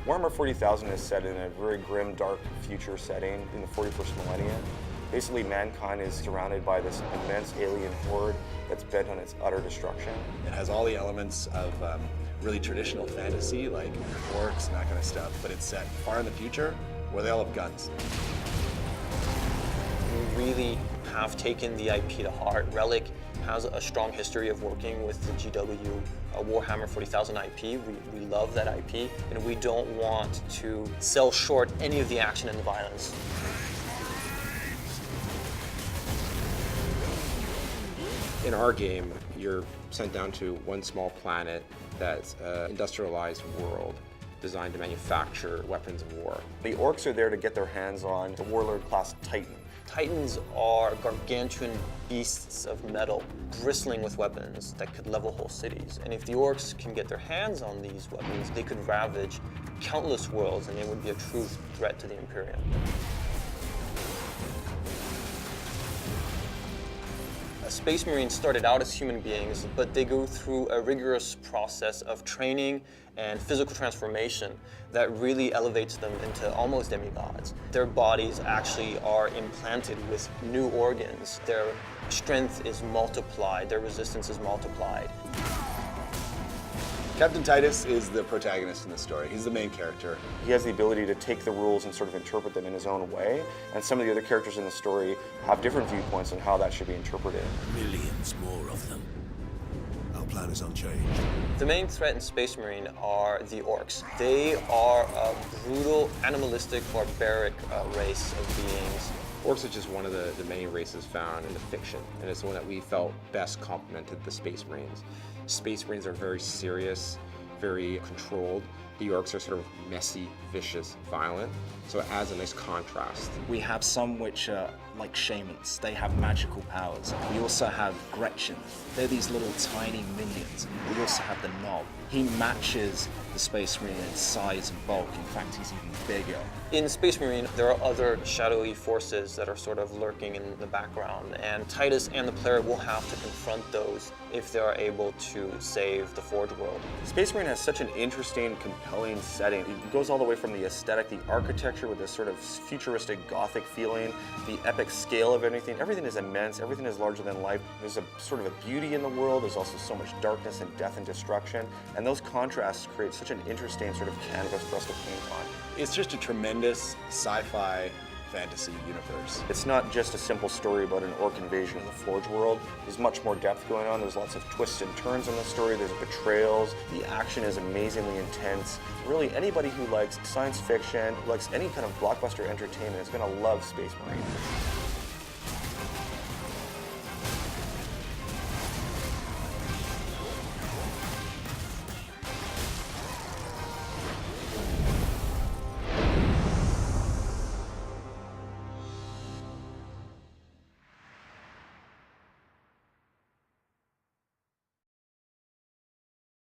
Warhammer 40,000 is set in a very grim, dark future setting in the 41st millennium. Basically, mankind is surrounded by this immense alien horde that's bent on its utter destruction. It has all the elements of really traditional fantasy, like orcs and that kind of stuff, but it's set far in the future where they all have guns. We really have taken the IP to heart. Relic has a strong history of working with the GW Warhammer 40,000 IP. We love that IP, and we don't want to sell short any of the action and the violence. In our game, you're sent down to one small planet that's an industrialized world designed to manufacture weapons of war. The orcs are there to get their hands on the warlord-class Titan. Titans are gargantuan beasts of metal, bristling with weapons that could level whole cities. And if the orcs can get their hands on these weapons, they could ravage countless worlds, and they would be a true threat to the Imperium. Space Marines started out as human beings, but they go through a rigorous process of training and physical transformation that really elevates them into almost demigods. Their bodies actually are implanted with new organs. Their strength is multiplied, their resistance is multiplied. Captain Titus is the protagonist in the story. He's the main character. He has the ability to take the rules and sort of interpret them in his own way, and some of the other characters in the story have different viewpoints on how that should be interpreted. Millions more of them. Our plan is unchanged. The main threat in Space Marine are the orcs. They are a brutal, animalistic, barbaric race of beings. Orcs is just one of the many races found in the fiction, and it's the one that we felt best complemented the Space Marines. Space Marines are very serious, very controlled. The orcs are sort of messy, vicious, violent, so it adds a nice contrast. We have some which are like shamans. They have magical powers. We also have Gretchen. They're these little tiny minions. We also have the Knob. He matches the Space Marine in size and bulk. In fact, he's even bigger. In Space Marine, there are other shadowy forces that are sort of lurking in the background, and Titus and the player will have to confront those if they are able to save the Forge world. Space Marine has such an interesting, compelling setting. It goes all the way from the aesthetic, the architecture with this sort of futuristic Gothic feeling, the epic scale of everything. Everything is immense, everything is larger than life. There's a sort of a beauty in the world, there's also so much darkness and death and destruction, and those contrasts create such an interesting sort of canvas for us to paint on. It's just a tremendous sci-fi fantasy universe. It's not just a simple story about an orc invasion of the Forge world. There's much more depth going on. There's lots of twists and turns in the story. There's betrayals. The action is amazingly intense. Really, anybody who likes science fiction, who likes any kind of blockbuster entertainment is going to love Space Marine.